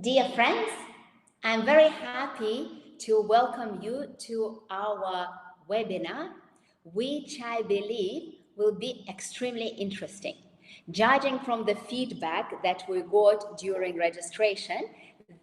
Dear friends, I'm very happy to welcome you to our webinar, which I believe will be extremely interesting. Judging from the feedback that we got during registration,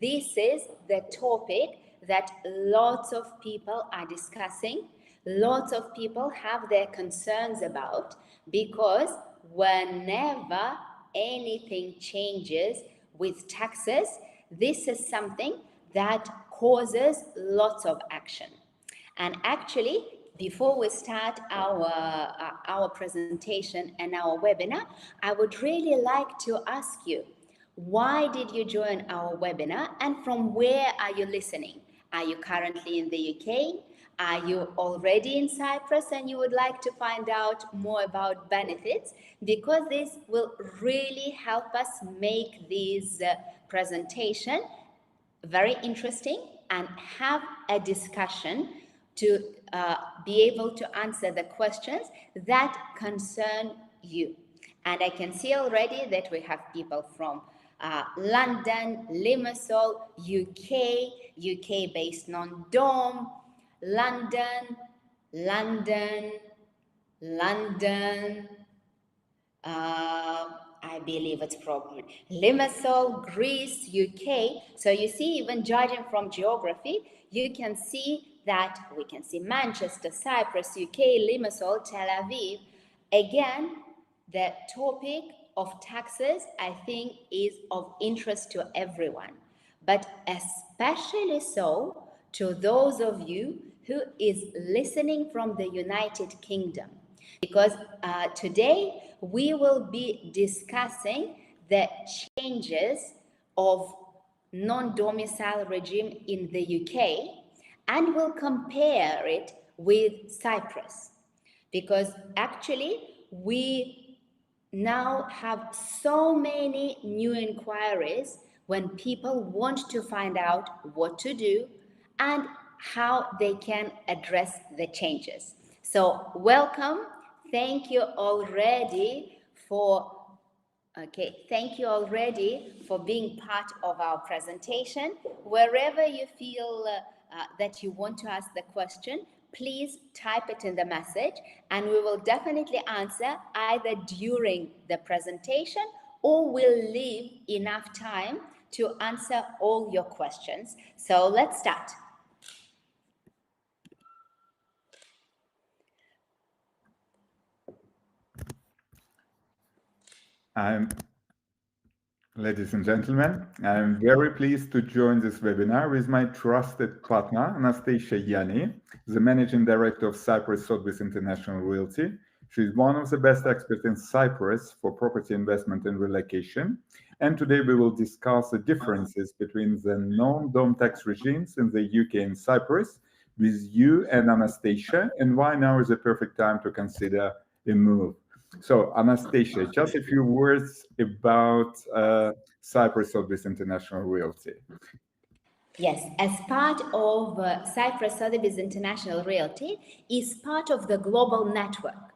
this is the topic that lots of people are discussing, lots of people have their concerns about, because whenever anything changes with taxes, this is something that causes lots of action. And actually, before we start our presentation and our webinar, I would really like to ask you, why did you join our webinar and from where are you listening? Are you currently in the UK? Are you already in Cyprus and you would like to find out more about benefits? Because this will really help us make this presentation very interesting and have a discussion to be able to answer the questions that concern you. And I can see already that we have people from London, Limassol, UK based non-dom, London, I believe it's probably Limassol, Greece, UK. So you see, even judging from geography, you can see that we can see Manchester, Cyprus, UK, Limassol, Tel Aviv. Again, the topic of taxes, I think, is of interest to everyone, but especially so to those of you who is listening from the United Kingdom, because today we will be discussing the changes of non-domicile regime in the UK, and we'll compare it with Cyprus, because actually we now have so many new inquiries when people want to find out what to do and how they can address the changes. So welcome. Thank you already for being part of our presentation. Wherever you feel that you want to ask the question, please type it in the message and we will definitely answer either during the presentation or we'll leave enough time to answer all your questions. So let's start. Ladies and gentlemen, I'm very pleased to join this webinar with my trusted partner, Anastasia Yianni, the Managing Director of Cyprus Sotheby's International Realty. She's one of the best experts in Cyprus for property investment and relocation. And today we will discuss the differences between the non-dom tax regimes in the UK and Cyprus with you and Anastasia, and why now is the perfect time to consider a move. So, Anastasia, just a few words about Cyprus Sotheby's International Realty. Yes, as part of Cyprus Sotheby's International Realty is part of the global network,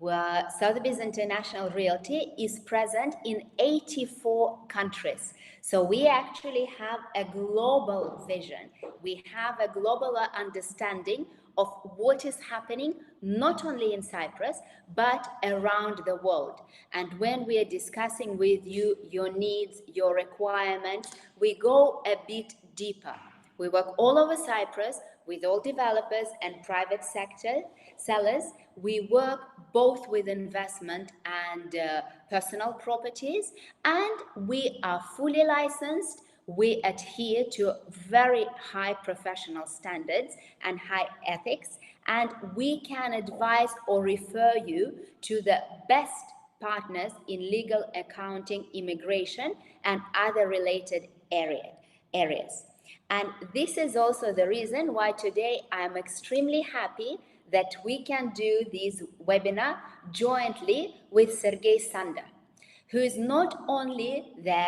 where Sotheby's International Realty is present in 84 countries. So we actually have a global vision. We have a global understanding of what is happening, not only in Cyprus, but around the world. And when we are discussing with you your needs, your requirements, we go a bit deeper. We work all over Cyprus with all developers and private sector sellers. We work both with investment and personal properties, and we are fully licensed. We adhere to very high professional standards and high ethics, and we can advise or refer you to the best partners in legal, accounting, immigration, and other related areas. And this is also the reason why today I'm extremely happy that we can do this webinar jointly with Serge Sanders, who is not only the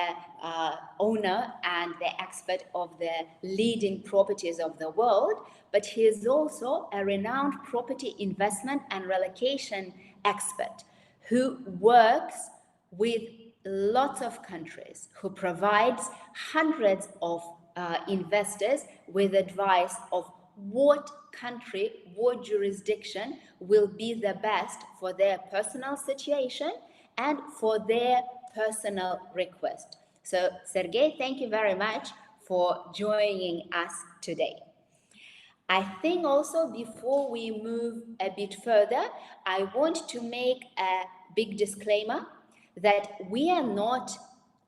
owner and the expert of the leading properties of the world, but he is also a renowned property investment and relocation expert who works with lots of countries, who provides hundreds of investors with advice of what country, what jurisdiction will be the best for their personal situation and for their personal request. So, Sergey, thank you very much for joining us today. I think also before we move a bit further, I want to make a big disclaimer that we are not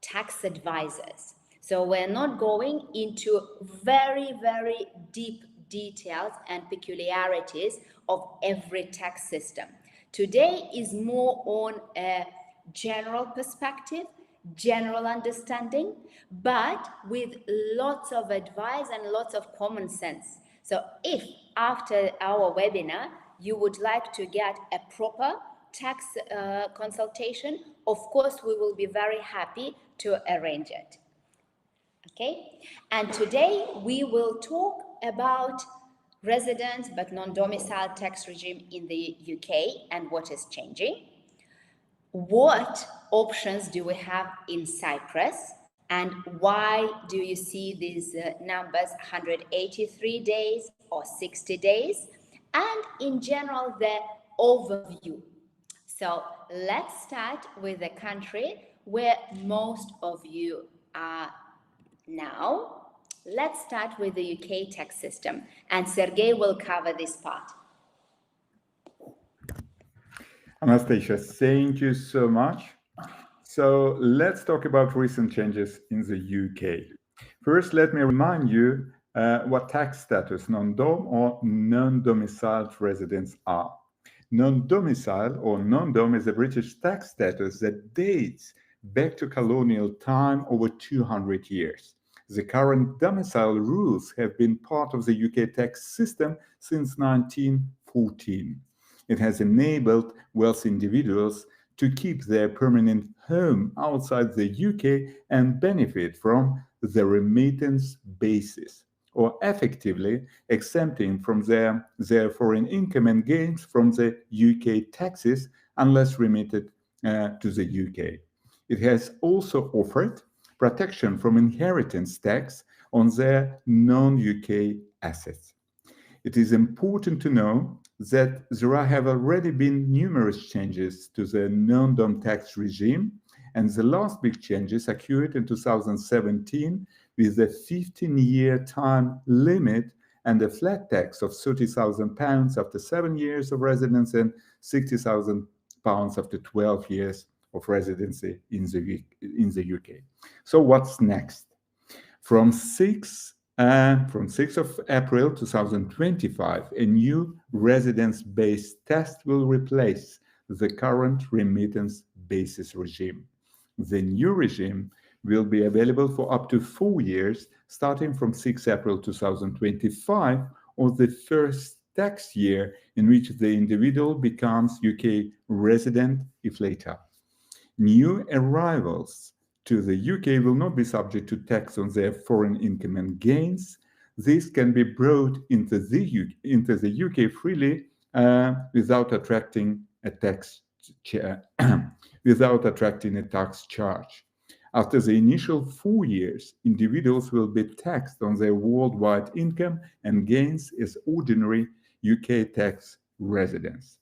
tax advisors. So we're not going into very, very deep details and peculiarities of every tax system. Today is more on a general perspective, general understanding, but with lots of advice and lots of common sense. So if after our webinar, you would like to get a proper tax consultation, of course, we will be very happy to arrange it. Okay, and today we will talk about resident but non-domicile tax regime in the UK and what is changing. What options do we have in Cyprus, and why do you see these numbers 183 days or 60 days, and in general the overview. So let's start with the country where most of you are now. Let's start with the UK tax system, and Sergey will cover this part. Anastasia, thank you so much. So let's talk about recent changes in the UK. First, let me remind you what tax status non-dom or non-domiciled residents are. Non-domicile or non-dom is a British tax status that dates back to colonial time over 200 years. The current domicile rules have been part of the UK tax system since 1914. It has enabled wealthy individuals to keep their permanent home outside the UK and benefit from the remittance basis, or effectively exempting from their foreign income and gains from the UK taxes unless remitted to the UK. It has also offered protection from inheritance tax on their non-UK assets. It is important to know that there have already been numerous changes to the non-dom tax regime, and the last big changes occurred in 2017 with a 15-year time limit and a flat tax of £30,000 after 7 years of residence and £60,000 after 12 years of residency in the UK. So what's next? From 6th of April 2025, a new residence-based test will replace the current remittance basis regime. The new regime will be available for up to 4 years, starting from 6 April 2025, or the first tax year in which the individual becomes UK resident, if later. New arrivals to the UK will not be subject to tax on their foreign income and gains. This can be brought into the UK freely without attracting a tax charge. After the initial 4 years, individuals will be taxed on their worldwide income and gains as ordinary UK tax residents.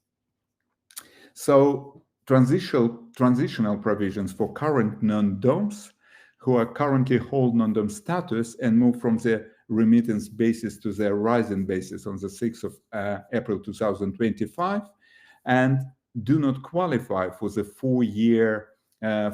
So transitional provisions for current non-doms who are currently hold non-dom status and move from the remittance basis to the rising basis on the 6th of April 2025 and do not qualify for the 4-year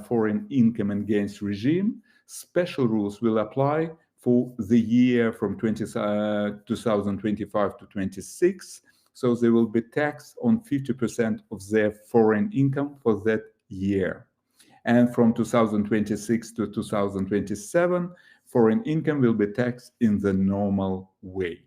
foreign income and gains regime. Special rules will apply for the year from 2025 to 26. So they will be taxed on 50% of their foreign income for that year. And from 2026 to 2027, foreign income will be taxed in the normal way.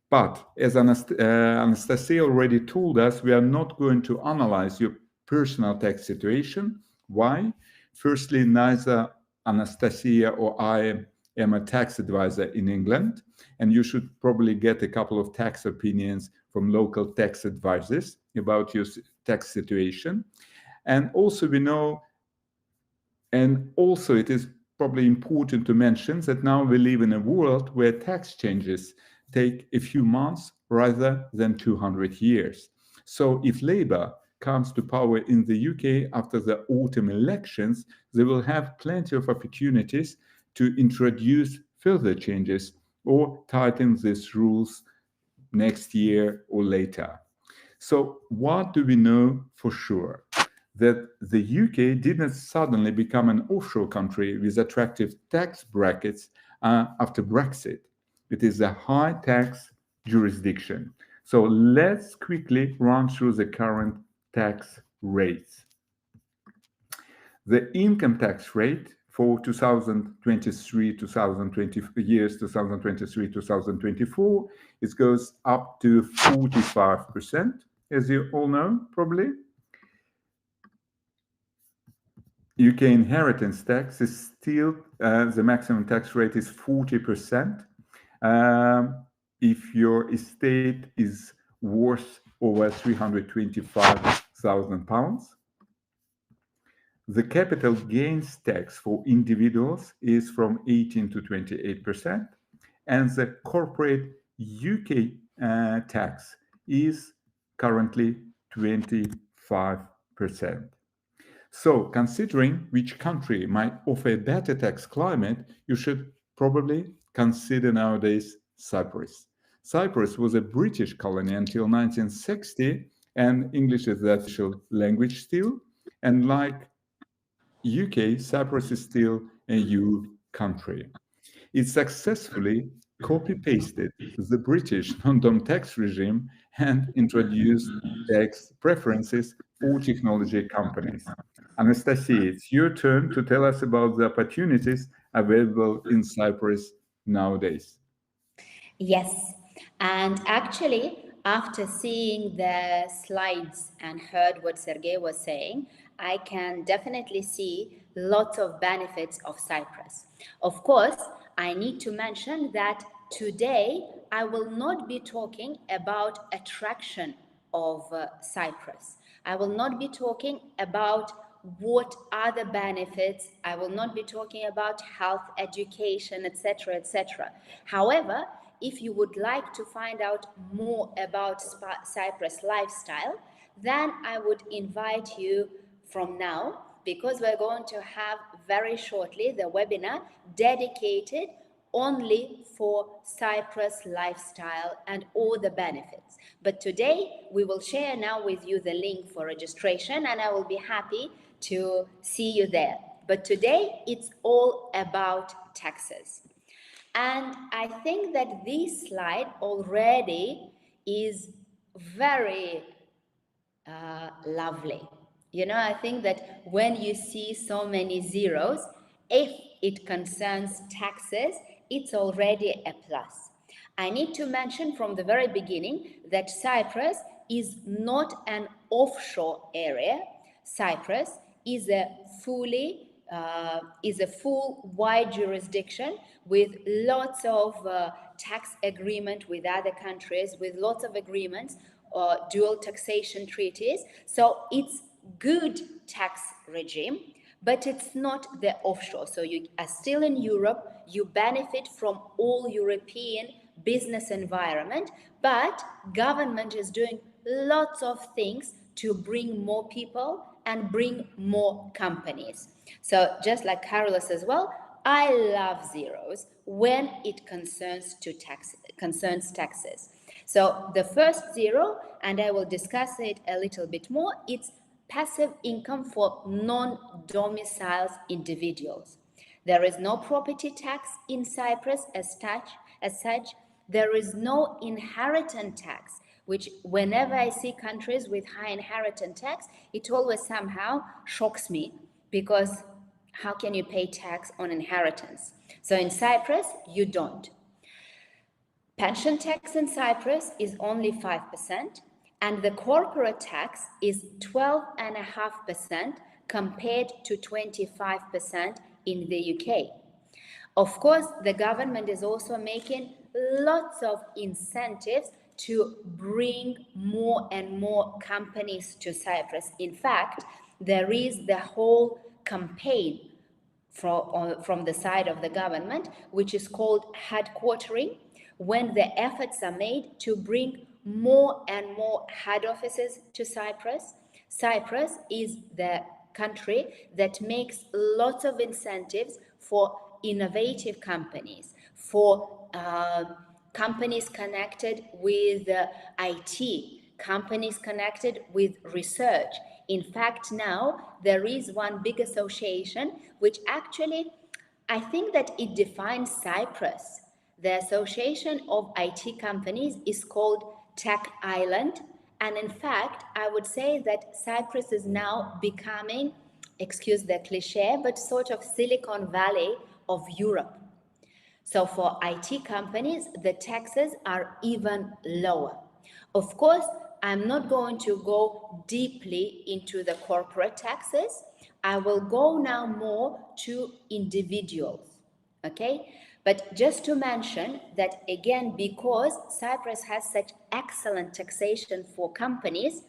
But as Anastasia already told us, we are not going to analyze your personal tax situation. Why? Firstly, neither Anastasia or I am a tax advisor in England, and you should probably get a couple of tax opinions from local tax advisors about your tax situation. And also we know And also, it is probably important to mention that now we live in a world where tax changes take a few months rather than 200 years. So if Labour comes to power in the UK after the autumn elections, they will have plenty of opportunities to introduce further changes or tighten these rules next year or later. So what do we know for sure? That the UK didn't suddenly become an offshore country with attractive tax brackets after Brexit. It is a high tax jurisdiction. So let's quickly run through the current tax rates. The income tax rate for 2023-2020 years 2023-2024, it goes up to 45%, as you all know, probably. UK inheritance tax is still, the maximum tax rate is 40%. If your estate is worth over £325,000. The capital gains tax for individuals is from 18 to 28%, and the corporate UK tax is currently 25%. So, considering which country might offer a better tax climate, you should probably consider nowadays Cyprus. Cyprus was a British colony until 1960, and English is the official language still. And like UK, Cyprus is still a EU country. It successfully copy-pasted the British non-dom tax regime and introduced tax preferences for technology companies. Anastasia, it's your turn to tell us about the opportunities available in Cyprus nowadays. Yes, and actually, after seeing the slides and heard what Sergey was saying, I can definitely see lots of benefits of Cyprus. Of course, I need to mention that today I will not be talking about attraction of Cyprus. I will not be talking about what are the benefits. I will not be talking about health, education, etc., etc. However, if you would like to find out more about Cyprus lifestyle, then I would invite you from now, because we're going to have very shortly the webinar dedicated only for Cyprus lifestyle and all the benefits. But today we will share now with you the link for registration, and I will be happy to see you there. But today it's all about taxes. And I think that this slide already is very lovely. You know, I think that when you see so many zeros, if it concerns taxes, it's already a plus. I need to mention from the very beginning that Cyprus is not an offshore area. Cyprus is a full wide jurisdiction with lots of tax agreement with other countries, with lots of agreements, dual taxation treaties. So it's good tax regime, but it's not the offshore. So you are still in Europe, you benefit from all European business environment, but government is doing lots of things to bring more people and bring more companies. So just like Carlos as well, I love zeros when it concerns taxes. So the first zero, and I will discuss it a little bit more, it's passive income for non-domiciled individuals. There is no property tax in Cyprus as such. There is no inheritance tax, which whenever I see countries with high inheritance tax, it always somehow shocks me, because how can you pay tax on inheritance? So in Cyprus, you don't. Pension tax in Cyprus is only 5%, and the corporate tax is 12.5% compared to 25% in the UK. Of course, the government is also making lots of incentives to bring more and more companies to Cyprus. In fact, there is the whole campaign from the side of the government, which is called headquartering, when the efforts are made to bring more and more head offices to Cyprus. Cyprus is the country that makes lots of incentives for innovative companies, for companies connected with IT, companies connected with research. In fact, now there is one big association which actually, I think that it defines Cyprus. The Association of IT Companies is called Tech Island. And in fact, I would say that Cyprus is now becoming, excuse the cliche, but sort of Silicon Valley of Europe. So for IT companies, the taxes are even lower. Of course, I'm not going to go deeply into the corporate taxes. I will go now more to individuals, okay? But just to mention that again, because Cyprus has such excellent taxation for companies,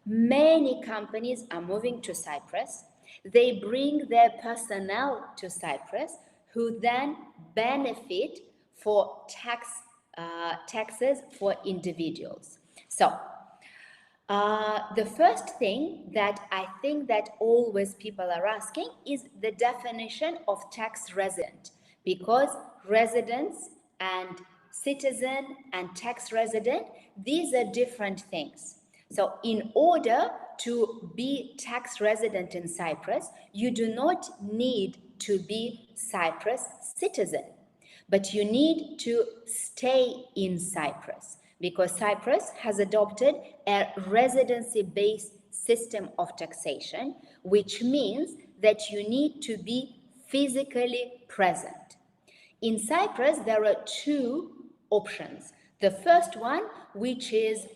many companies are moving to Cyprus. They bring their personnel to Cyprus, who then benefit for taxes for individuals. So the first thing that I think that always people are asking is the definition of tax resident, because residents and citizen and tax resident, these are different things. So in order to be tax resident in Cyprus, you do not need to be Cyprus citizen, but you need to stay in Cyprus, because Cyprus has adopted a residency-based system of taxation, which means that you need to be physically present. In Cyprus, there are two options. The first one, which is,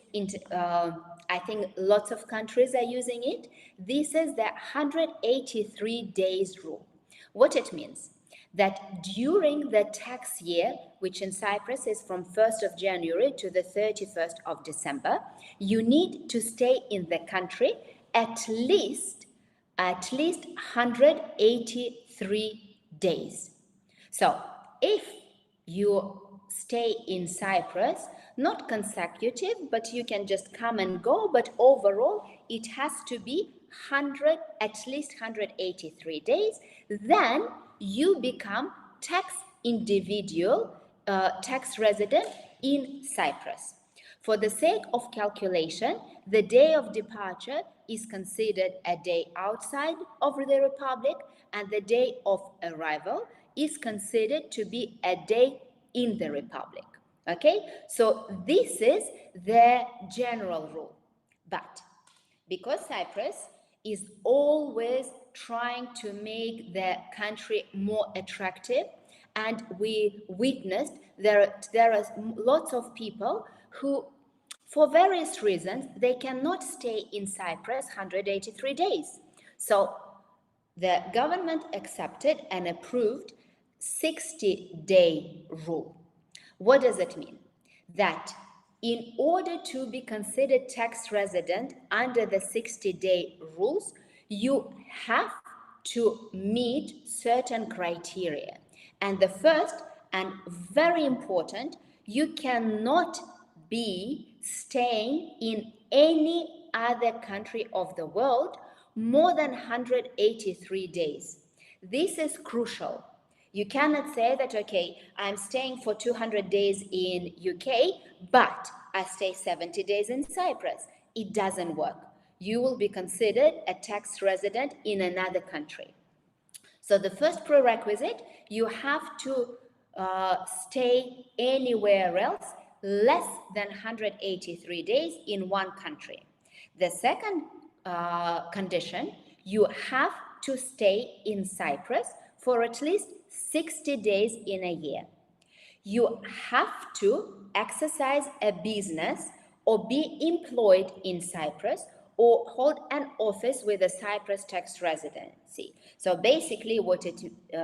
I think lots of countries are using it, this is the 183 days rule. What it means? That during the tax year, which in Cyprus is from 1st of January to the 31st of December, you need to stay in the country at least 183 days. So if you stay in Cyprus, not consecutive, but you can just come and go, but overall it has to be at least 183 days, then you become tax individual, tax resident in Cyprus. For the sake of calculation, the day of departure is considered a day outside of the Republic, and the day of arrival is considered to be a day in the Republic. Okay, so this is the general rule. But because Cyprus is always trying to make the country more attractive, and we witnessed there are lots of people who, for various reasons, they cannot stay in Cyprus 183 days. So the government accepted and approved 60-day rule. What does it mean? That in order to be considered tax resident under the 60-day rules, you have to meet certain criteria. And the first and very important, you cannot be staying in any other country of the world more than 183 days. This is crucial. You cannot say that, okay, I'm staying for 200 days in UK, but I stay 70 days in Cyprus. It doesn't work. You will be considered a tax resident in another country. So the first prerequisite, you have to stay anywhere else less than 183 days in one country. The second condition, you have to stay in Cyprus for at least 60 days in a year. You have to exercise a business or be employed in Cyprus or hold an office with a Cyprus tax residency. So basically what it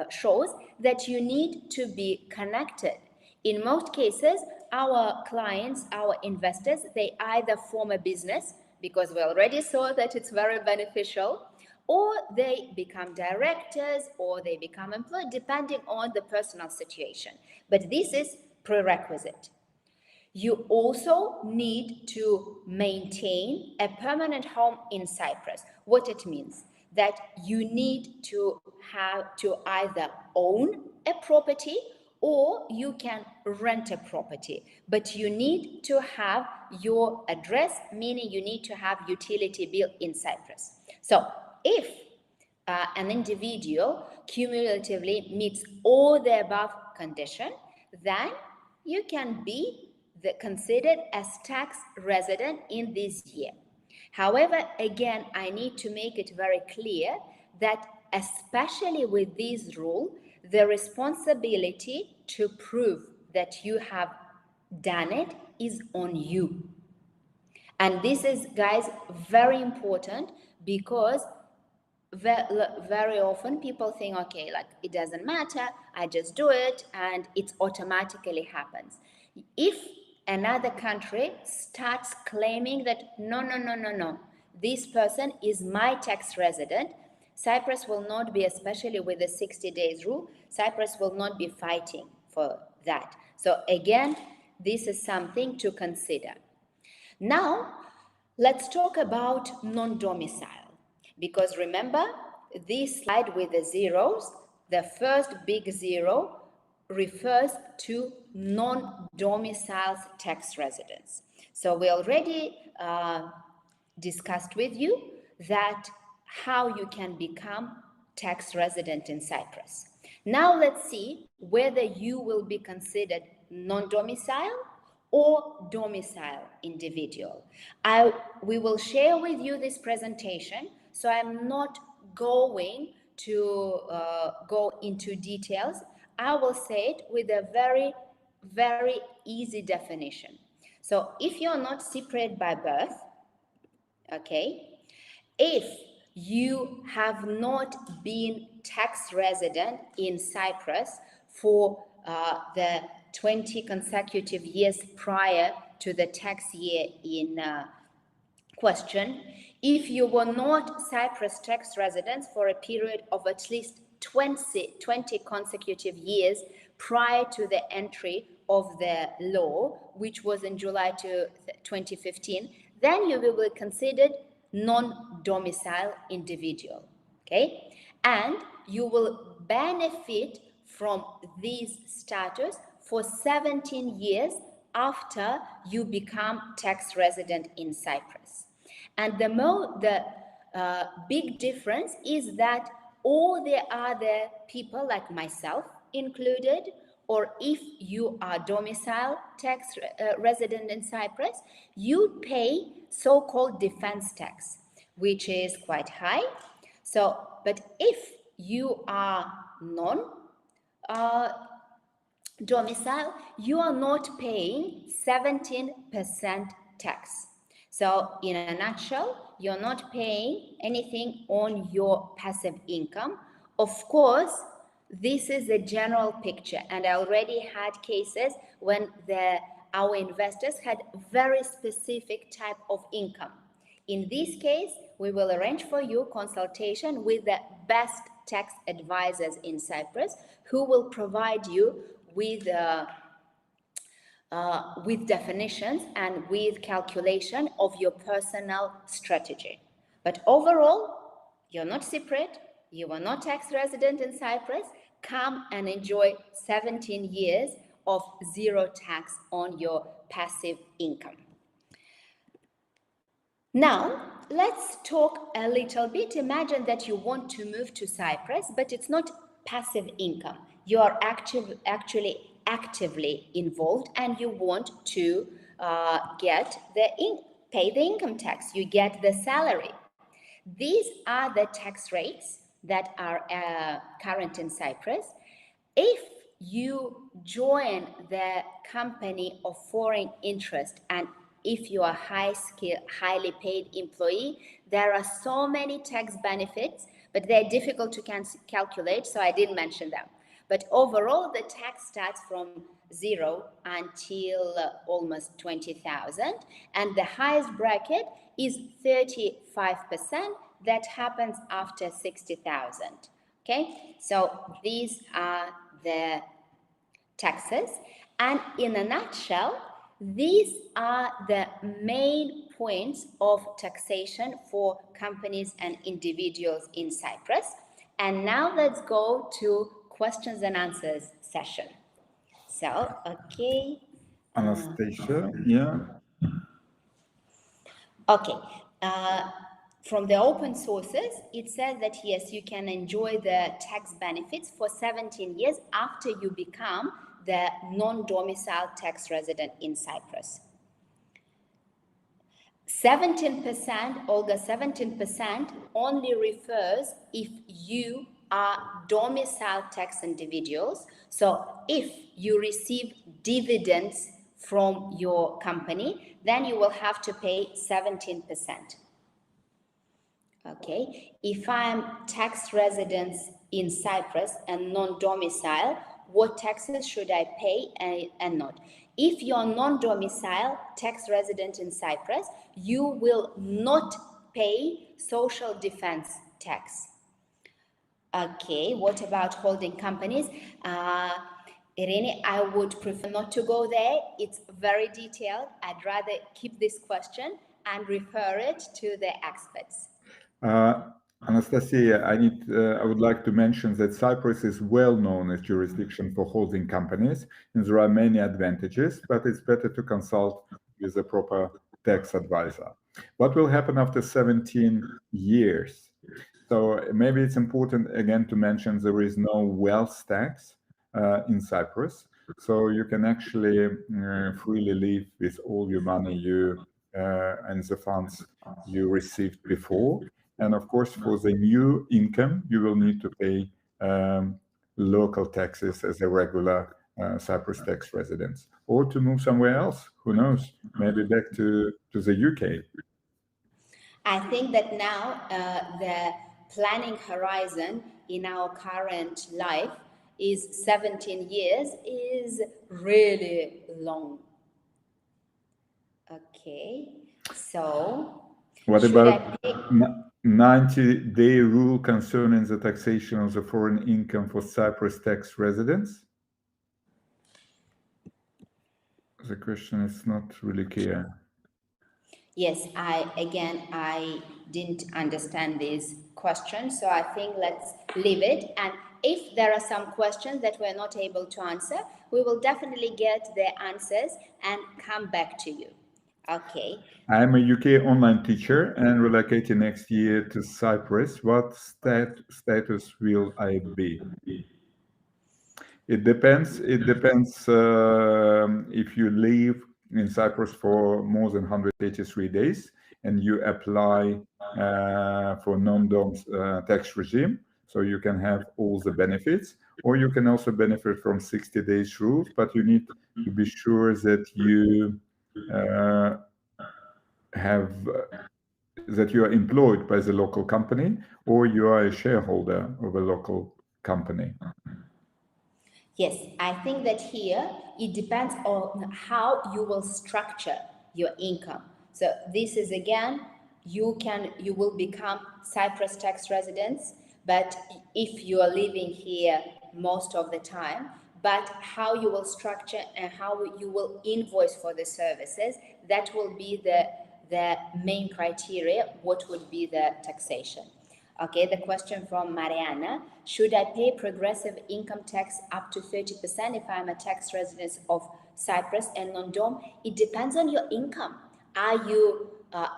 shows that you need to be connected. In most cases, our clients, our investors, they either form a business, because we already saw that it's very beneficial, or they become directors, or they become employed, depending on the personal situation. But this is prerequisite. You also need to maintain a permanent home in Cyprus. What it means? That you need to have to either own a property or you can rent a property, but you need to have your address, meaning you need to have utility bill in Cyprus. So if an individual cumulatively meets all the above conditions, then you can be considered as tax resident in this year. However, again, I need to make it very clear that especially with this rule, the responsibility to prove that you have done it is on you. And this is, guys, very important, because very often people think, okay, like it doesn't matter, I just do it and it automatically happens. If another country starts claiming that no, this person is my tax resident, Cyprus will not be, especially with the 60 days rule, Cyprus will not be fighting for that. So again, this is something to consider. Now, let's talk about non-domicile, because remember this slide with the zeros, the first big zero refers to non-domicile tax residents. So we already discussed with you that how you can become tax resident in Cyprus. Now let's see whether you will be considered non-domicile or domicile individual. We will share with you this presentation, so I'm not going to go into details. I will say it with a very, very easy definition. So if you're not Cypriot by birth, okay, if you have not been tax resident in Cyprus for the 20 consecutive years prior to the tax year in question, if you were not Cyprus tax residents for a period of at least 20 consecutive years prior to the entry of the law, which was in July 2015, then you will be considered non-domicile individual, okay? And you will benefit from this status for 17 years after you become tax resident in Cyprus. And the big difference is that all the other people like myself included, or if you are domicile tax resident in Cyprus, you pay so-called defense tax, which is quite high. So, but if you are non-domicile, you are not paying 17% tax. So in a nutshell, you're not paying anything on your passive income. Of course, this is a general picture, and I already had cases when our investors had very specific type of income. In this case, we will arrange for you consultation with the best tax advisors in Cyprus, who will provide you with definitions and with calculation of your personal strategy. But overall, you're not Cypriot, you are not tax resident in Cyprus. Come and enjoy 17 years of zero tax on your passive income. Now, let's talk a little bit. Imagine that you want to move to Cyprus, but it's not passive income. You are actually actively involved, and you want to pay the income tax. You get the salary. These are the tax rates that are current in Cyprus. If you join the company of foreign interest, and if you are highly paid employee, there are so many tax benefits, but they're difficult to calculate, so I didn't mention them. But overall, the tax starts from 0 until almost 20,000, and the highest bracket is 35% that happens after 60,000. Okay, so these are the taxes, and in a nutshell, these are the main points of taxation for companies and individuals in Cyprus. And now let's go to questions and answers session. So, okay. Anastasia, yeah. Okay. From the open sources, it says that yes, you can enjoy the tax benefits for 17 years after you become the non-domicile tax resident in Cyprus. 17%, Olga, 17% only refers if you are domicile tax individuals. So if you receive dividends from your company, then you will have to pay 17%. Okay, if I'm tax resident in Cyprus and non-domicile, what taxes should I pay and not? If you're non-domicile tax resident in Cyprus, you will not pay social defense tax. Okay, what about holding companies? Irene, I would prefer not to go there. It's very detailed. I'd rather keep this question and refer it to the experts. Anastasia, I would like to mention that Cyprus is well known as jurisdiction for holding companies, and there are many advantages, but it's better to consult with a proper tax advisor. What will happen after 17 years? So maybe it's important again to mention there is no wealth tax in Cyprus, so you can actually freely live with all your money and the funds you received before. And of course, for the new income, you will need to pay local taxes as a regular Cyprus tax residents, or to move somewhere else. Who knows? Maybe back to the UK. I think that now the planning horizon in our current life is 17 years is really long. Okay, so what about 90-day rule concerning the taxation of the foreign income for Cyprus tax residents? The question is not really clear. Yes, I didn't understand this question, so I think let's leave it. And if there are some questions that we're not able to answer, we will definitely get the answers and come back to you. Okay. I'm a UK online teacher and relocating next year to Cyprus. What status will I be? It depends. It depends if you live in Cyprus for more than 183 days and you apply for non-dom tax regime, so you can have all the benefits, or you can also benefit from 60 days rules, but you need to be sure that you that you are employed by the local company or you are a shareholder of a local company. Yes, I think that here it depends on how you will structure your income. So this is again, you will become Cyprus tax residents, but if you are living here most of the time, but how you will structure and how you will invoice for the services, that will be the main criteria, what would be the taxation. Okay, the question from Mariana, should I pay progressive income tax up to 30% if I'm a tax resident of Cyprus and non-dom? It depends on your income. Are you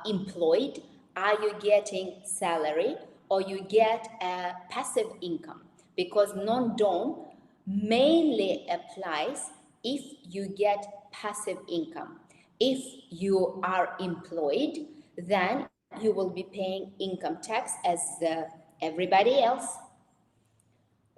employed? Are you getting salary? Or you get a passive income? Because non-dom mainly applies if you get passive income. If you are employed, then you will be paying income tax as everybody else.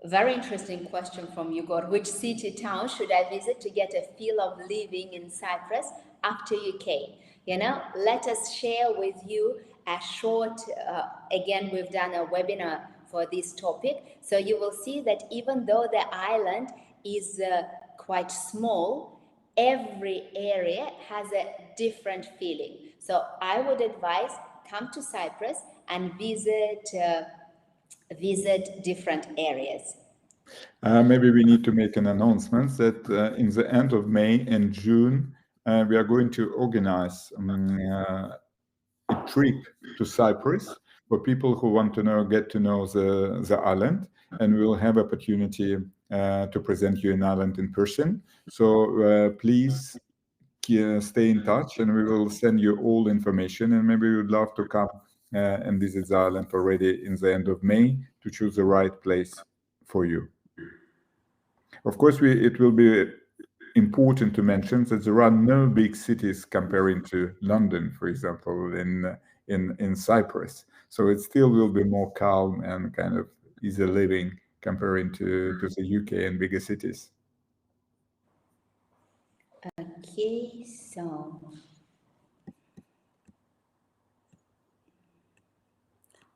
Very interesting question from Igor. Which city, town should I visit to get a feel of living in Cyprus after UK? You know, let us share with you a short, again, we've done a webinar for this topic. So you will see that even though the island is quite small, every area has a different feeling. So I would advise come to Cyprus and visit different areas. Maybe we need to make an announcement that in the end of May and June, we are going to organize a trip to Cyprus for people who want to get to know the island, and we will have opportunity to present you an island in person. So please stay in touch, and we will send you all information. And maybe we would love to come and visit the island already in the end of May to choose the right place for you. Of course, it will be important to mention that there are no big cities comparing to London, for example, in Cyprus. So it still will be more calm and kind of easy living comparing to the UK and bigger cities. Okay, so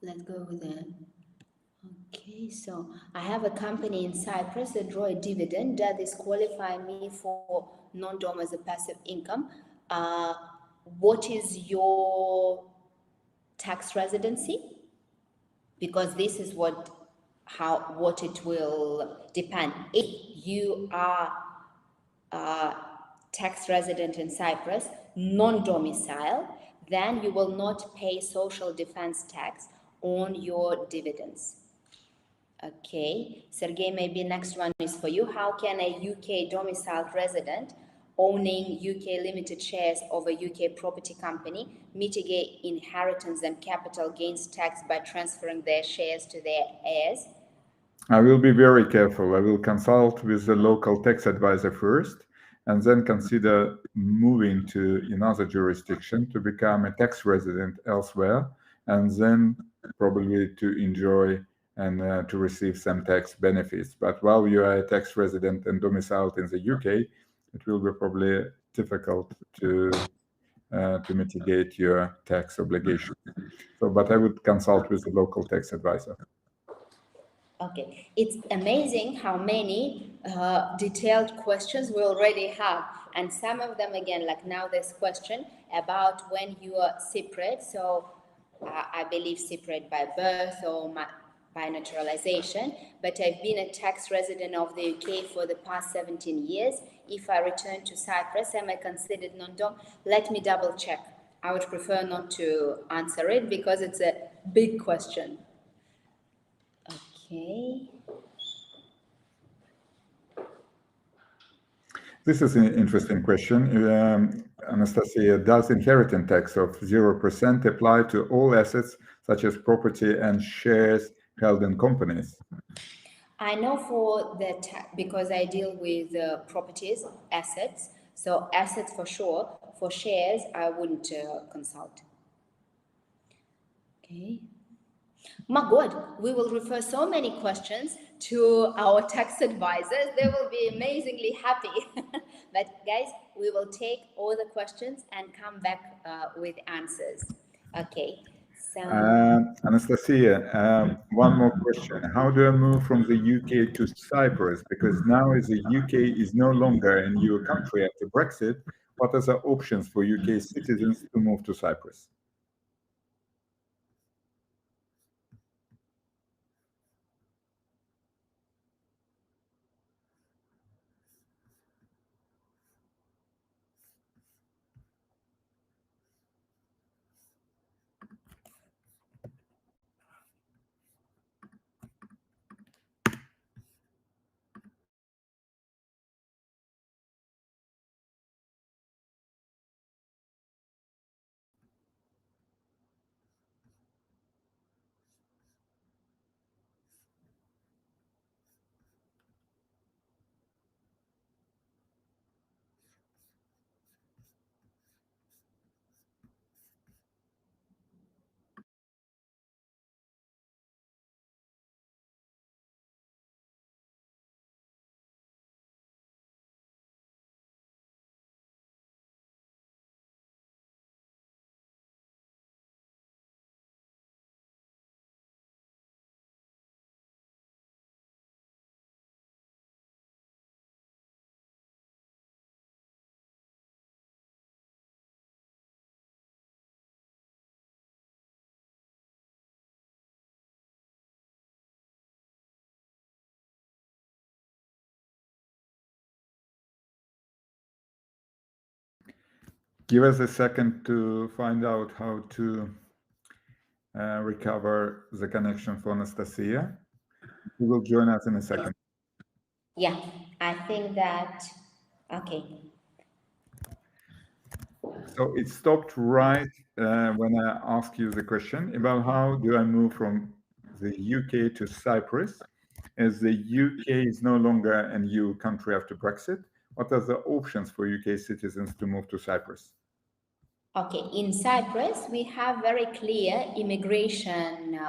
let's go with the. Okay, so I have a company in Cyprus that draw a dividend. Does this qualify me for non-dom as a passive income? What is your tax residency? Because this is what it will depend. If you are a tax resident in Cyprus, non-domicile, then you will not pay social defense tax on your dividends. Okay, Sergey, maybe next one is for you. How can a UK domiciled resident owning UK limited shares of a UK property company mitigate inheritance and capital gains tax by transferring their shares to their heirs? I will be very careful. I will consult with the local tax advisor first, and then consider moving to another jurisdiction to become a tax resident elsewhere, and then probably to enjoy and to receive some tax benefits. But while you are a tax resident and domiciled in the UK, it will be probably difficult to mitigate your tax obligation. So, but I would consult with the local tax advisor. Okay, it's amazing how many detailed questions we already have, and some of them again, like now this question about when you are separate. So I believe separate by birth or by naturalization, but I've been a tax resident of the UK for the past 17 years. If I return to Cyprus, am I considered non-dom? Let me double check. I would prefer not to answer it because it's a big question. Okay. This is an interesting question. Anastasia, does inheritance tax of 0% apply to all assets such as property and shares held in companies? I know for the because I deal with properties, assets. So assets for sure. For shares, I wouldn't consult. Okay. My God, we will refer so many questions to our tax advisors. They will be amazingly happy. But guys, we will take all the questions and come back with answers. Okay. So Anastasia, one more question. How do I move from the UK to Cyprus? Because now the UK is no longer an EU country after Brexit. What are the options for UK citizens to move to Cyprus? Give us a second to find out how to recover the connection for Anastasia. She will join us in a second. Yeah, I think that, okay. So it stopped right when I asked you the question about how do I move from the UK to Cyprus, as the UK is no longer an EU country after Brexit. What are the options for UK citizens to move to Cyprus? Okay, in Cyprus, we have very clear immigration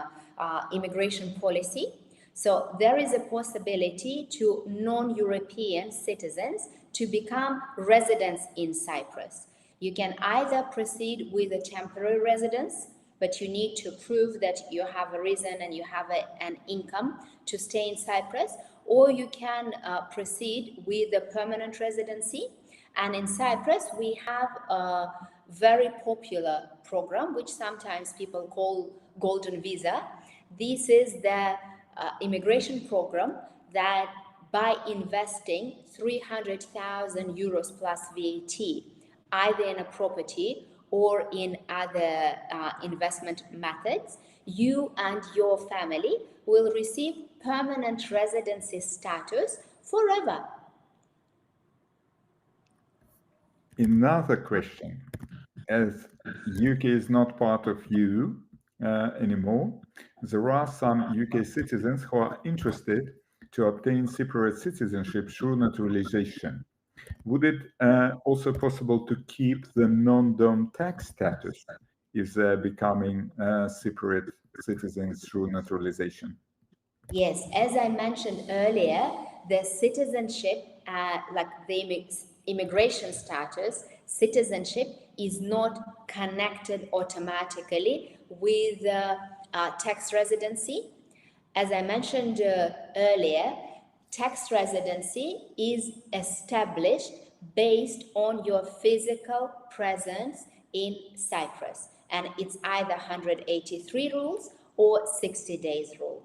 policy. So there is a possibility to non-European citizens to become residents in Cyprus. You can either proceed with a temporary residence, but you need to prove that you have a reason and you have an income to stay in Cyprus, or you can proceed with a permanent residency. And in Cyprus, we have a very popular program, which sometimes people call Golden Visa. This is the immigration program that by investing 300,000 euros plus VAT, either in a property or in other investment methods, you and your family will receive permanent residency status forever. Another question, as UK is not part of EU anymore, there are some UK citizens who are interested to obtain Cypriot citizenship through naturalization. Would it also possible to keep the non-dom tax status if they're becoming Cypriot citizens through naturalization? Yes, as I mentioned earlier, the citizenship, like the immigration status, citizenship is not connected automatically with tax residency. As I mentioned earlier, tax residency is established based on your physical presence in Cyprus, and it's either 183 rules or 60 days rule.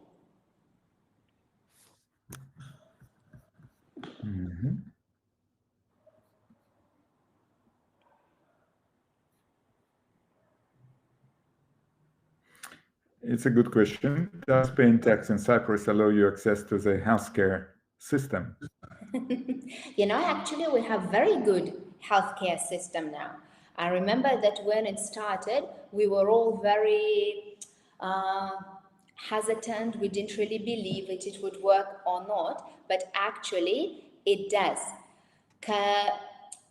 Mm-hmm. It's a good question. Does paying tax in Cyprus allow you access to the healthcare system? Actually, we have very good healthcare system now. I remember that when it started, we were all very hesitant. We didn't really believe it would work or not, but actually it does.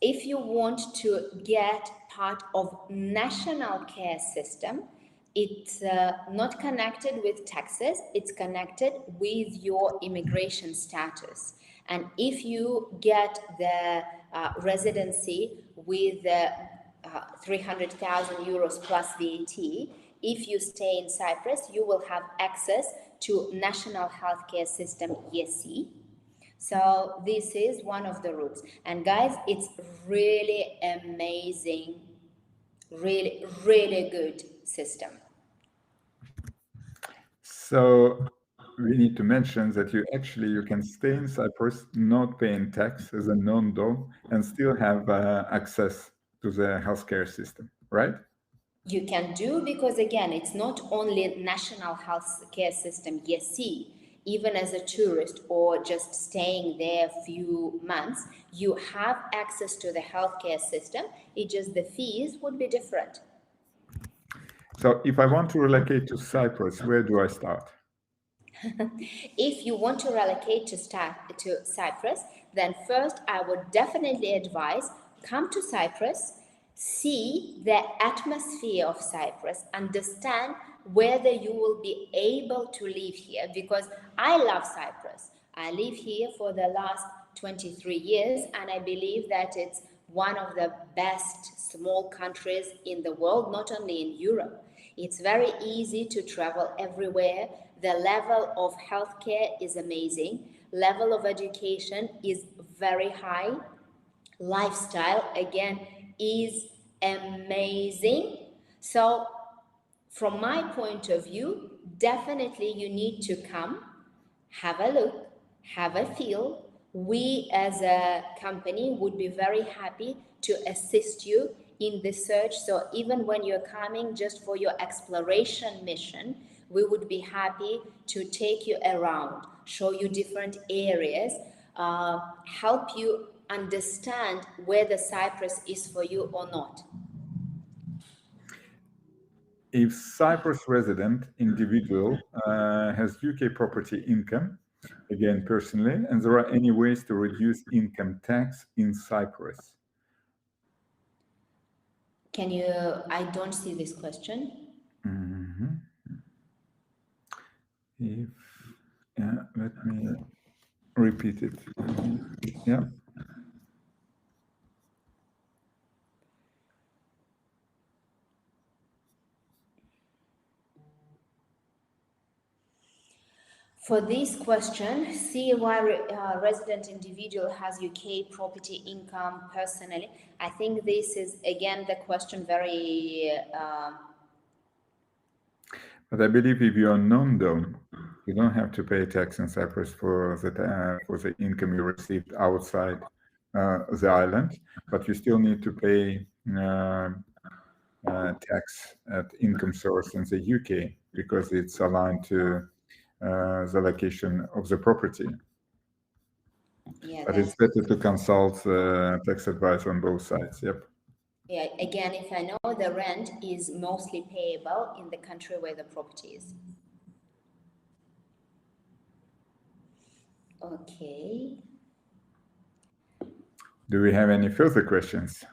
If you want to get part of national care system, it's not connected with taxes, it's connected with your immigration status. And if you get the residency with 300,000 euros plus VAT, if you stay in Cyprus, you will have access to national healthcare system ESC. So this is one of the routes. And guys, it's really amazing, really, really good system. So we need to mention that you can stay in Cyprus, not paying tax as a non-dom, and still have access to the healthcare system, right? You can do, because again, it's not only national health care system, ESC. Even as a tourist or just staying there a few months, you have access to the healthcare system. It's just the fees would be different. So if I want to relocate to Cyprus, where do I start? If you want to relocate to Cyprus, then first I would definitely advise come to Cyprus, see the atmosphere of Cyprus, understand whether you will be able to live here, because I love Cyprus. I live here for the last 23 years, and I believe that it's one of the best small countries in the world, not only in Europe. It's very easy to travel everywhere. The level of healthcare is amazing. Level of education is very high. Lifestyle, again, is amazing. So from my point of view, definitely you need to come, have a look, have a feel. We as a company would be very happy to assist you in the search. So even when you're coming just for your exploration mission, we would be happy to take you around, show you different areas, help you understand whether Cyprus is for you or not. If Cyprus resident individual has UK property income, again personally, and there are any ways to reduce income tax in Cyprus? Can you, I don't see this question. Mm-hmm. If, let me repeat it. Yeah. For this question, see why resident individual has UK property income personally. I think this is again the question very. But I believe if you're non-dom, you don't have to pay tax in Cyprus for the income you received outside the island, but you still need to pay tax at income source in the UK because it's aligned to the location of the property. Yeah, but it's better to consult tax advice on both sides. Yep. Yeah, again, if I know the rent is mostly payable in the country where the property is. Okay. Do we have any further questions?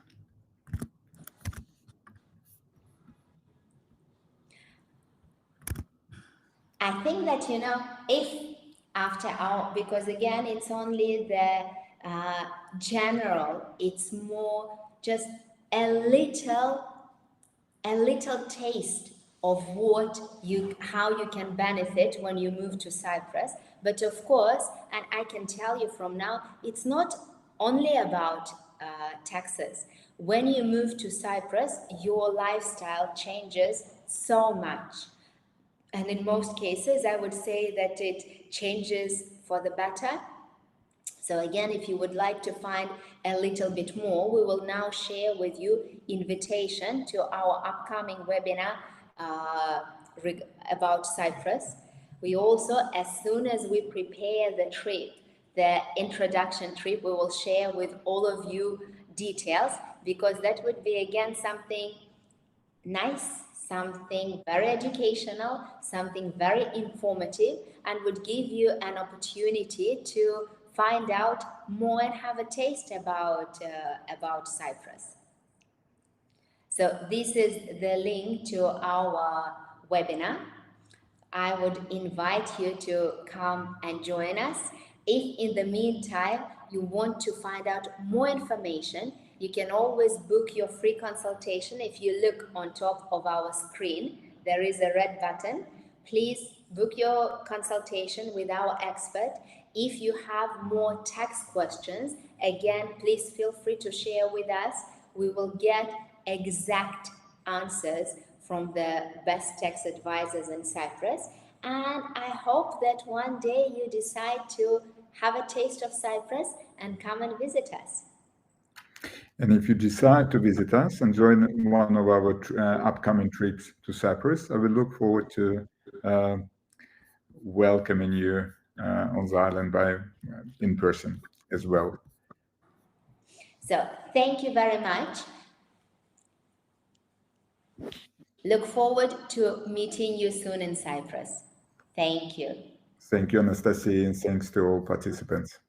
I think that, if after our, because again, it's only the general, it's more just a little taste of how you can benefit when you move to Cyprus. But of course, and I can tell you from now, it's not only about taxes. When you move to Cyprus, your lifestyle changes so much. And in most cases, I would say that it changes for the better. So again, if you would like to find a little bit more, we will now share with you invitation to our upcoming webinar about Cyprus. We also, as soon as we prepare the trip, the introduction trip, we will share with all of you details, because that would be again something nice, something very educational, something very informative, and would give you an opportunity to find out more and have a taste about Cyprus. So this is the link to our webinar. I would invite you to come and join us. If in the meantime you want to find out more information, you can always book your free consultation. If you look on top of our screen, there is a red button. Please book your consultation with our expert. If you have more tax questions, again, please feel free to share with us. We will get exact answers from the best tax advisors in Cyprus. And I hope that one day you decide to have a taste of Cyprus and come and visit us. And if you decide to visit us and join one of our upcoming trips to Cyprus, I will look forward to welcoming you on the island in person as well. So thank you very much. Look forward to meeting you soon in Cyprus. Thank you. Thank you, Anastasia, and thanks to all participants.